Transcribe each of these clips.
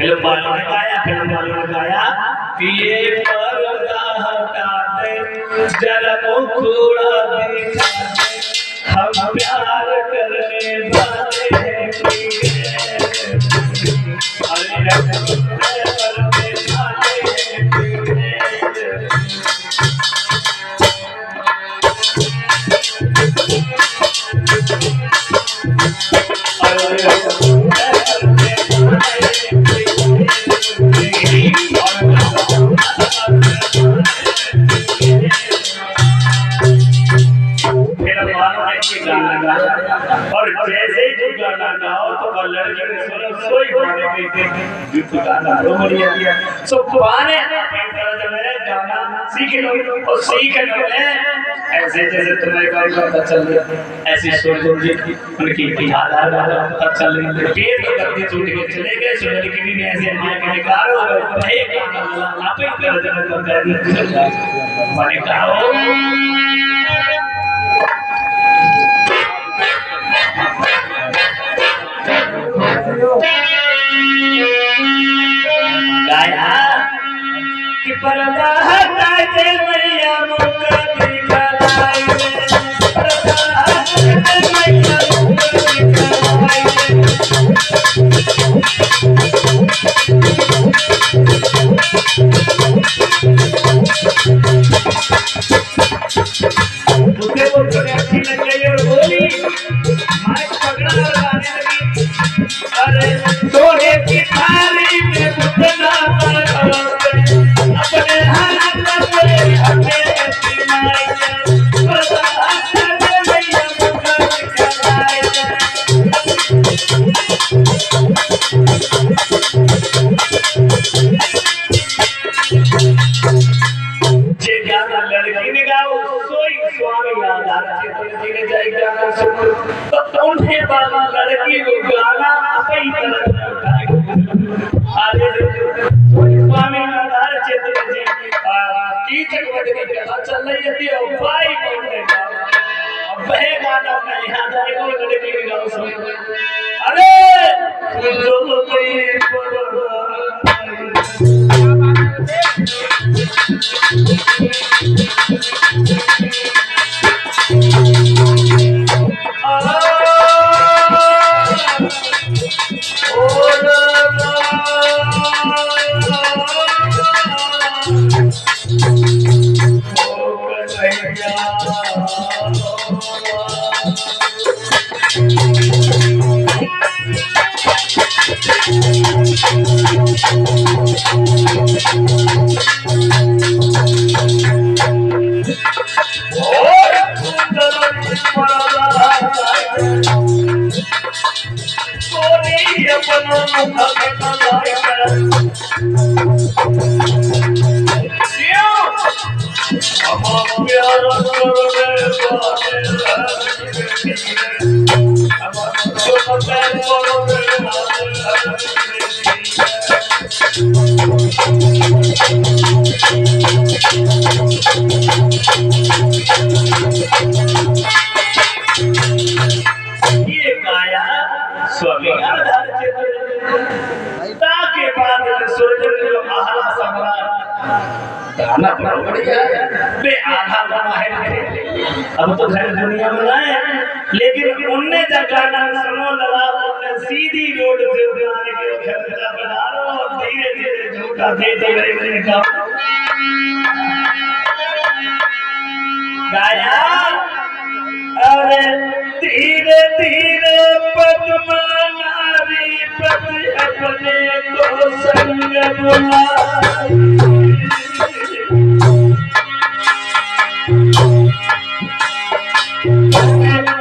film वालों ने गाया कि ये पर्दा हटा दे जरा मुखड़ा दिखा दे हम प्यार करने वाले हैं और जैसे ही गाना गाओ तो वह लड़की ने सुनो सोई गाने में गीत गाना रो मरिया सो पाने गाना सीख लो और सीख लो ऐसे जैसे तुम्हारे भाई का पता चल गया ऐसी सुर जी उनकी याद आ रहा पता चल गया पेट की गति टूट के चले गए सो लड़की ने ऐसे मां के निकाल और एक गाना ना पे कर देना मैंने कहा गाया कि पर्दा हटा दे मैया मुझे दिखलाई पर्दा हटा दे मैया मुझे दिखलाई उसे वो थोड़ी अच्छी लग गई और बोली माइक पकड़ा और गाने लगी अरे सोने की थाली में बुतना अपने हाथ में हटे सिमाई पर्दा हटा दे मैया मुझे दिखलाई जे गाना लड़की ने गाओ सोई स्वामी याद आ रहा है तो धीरे जाए गाना सुन तो उन्हें बाबा लड़की को गाना अपनी तरफ आगे सोई स्वामी याद आ रहा है तो जी की जगत की कथा चल रही थी और भाई बोलने का अब वह गाना मैं याद आएगा लड़की ने गाओ सुन अरे जो कोई स्वामी आधार के बाद गाना बड़ा बढ़िया बे आधा गाना है अब तो खैर दुनिया में है लेकिन उनने जब गाना सुनो लगा उनने सीधी रोड से गाने के खर्चा बना लो और धीरे धीरे झूठा दे मैंने कहा गाया अरे धीरे धीरे पद्मा नारी पति अपने को संग बुलाई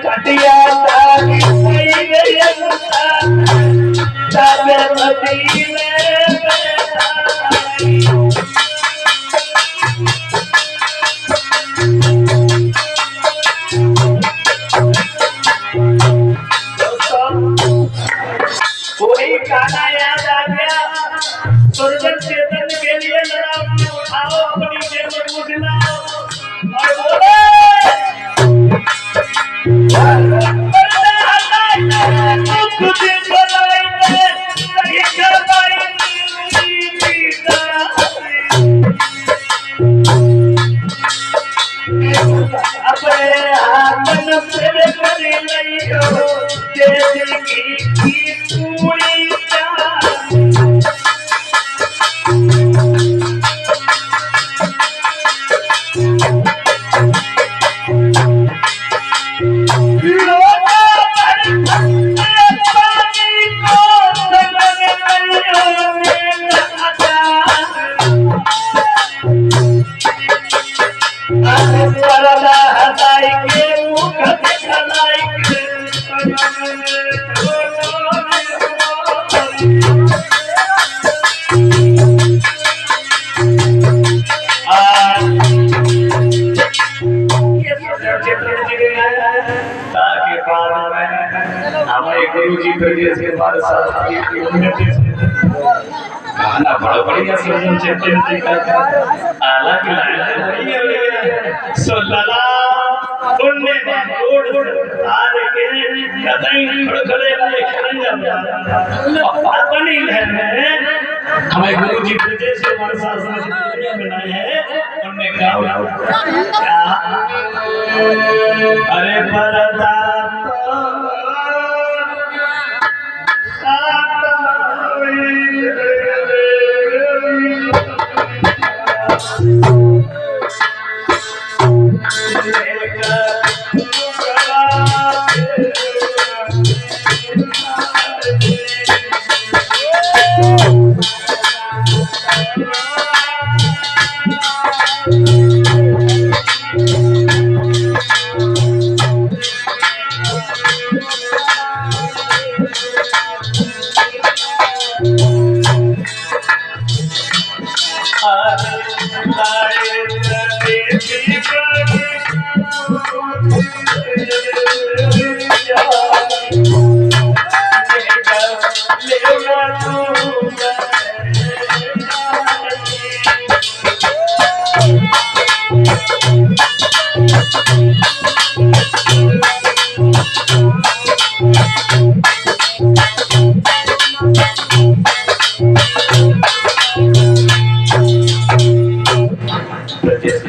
कटिया तारी सही गई ताबे मदीने वही गाना याद आ गया सुरजन चेतन के लिए लड़ा उठाओ अपनी जेब मुझलाओ और बोले खुद बनाई सही करवाई प्रदेश के बारे गाना बड़ा बढ़िया सजन चेतन का आला की लाइन सो लला उन्ने रोड तार के कतई खड़खड़े वाले खरंजा अपनी घर में हमें गुरु जी प्रदेश के हमारे शासन से बनाए हैं उन्होंने कहा अरे परदाता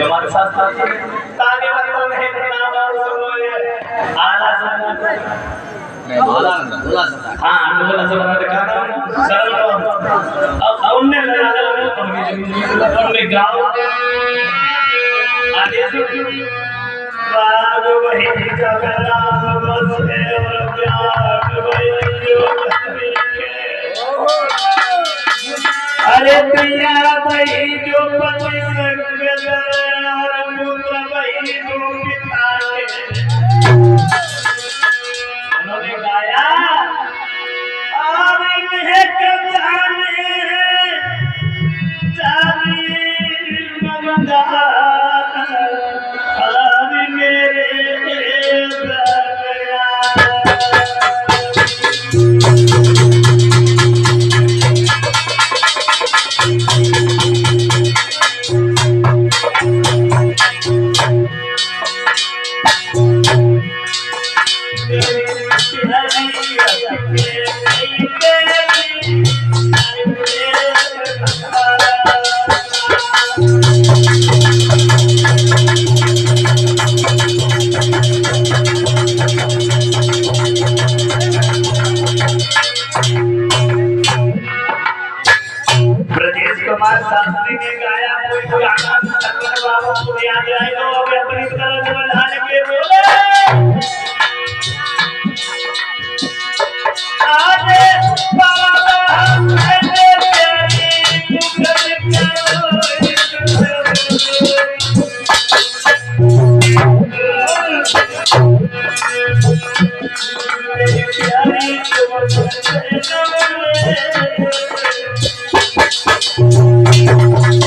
हमारे साथ ताने वालों ने नाम आला हाँ बोला सब दिखाना सरल अब उनने लगा उनने गाँव आदेश राग वही जगना बस है और प्यार वही जो अरे पिया वही जो पति और पुत्र वही जो पिता के उन्होंने गाया और महक जाने जाने मंदा और मेरे शास्त्री ने गाया कोई गाना बाबा को याद आए तो अब अपनी तरफ बढ़ा के बोले आजे बाबा मेरे प्यारी तुम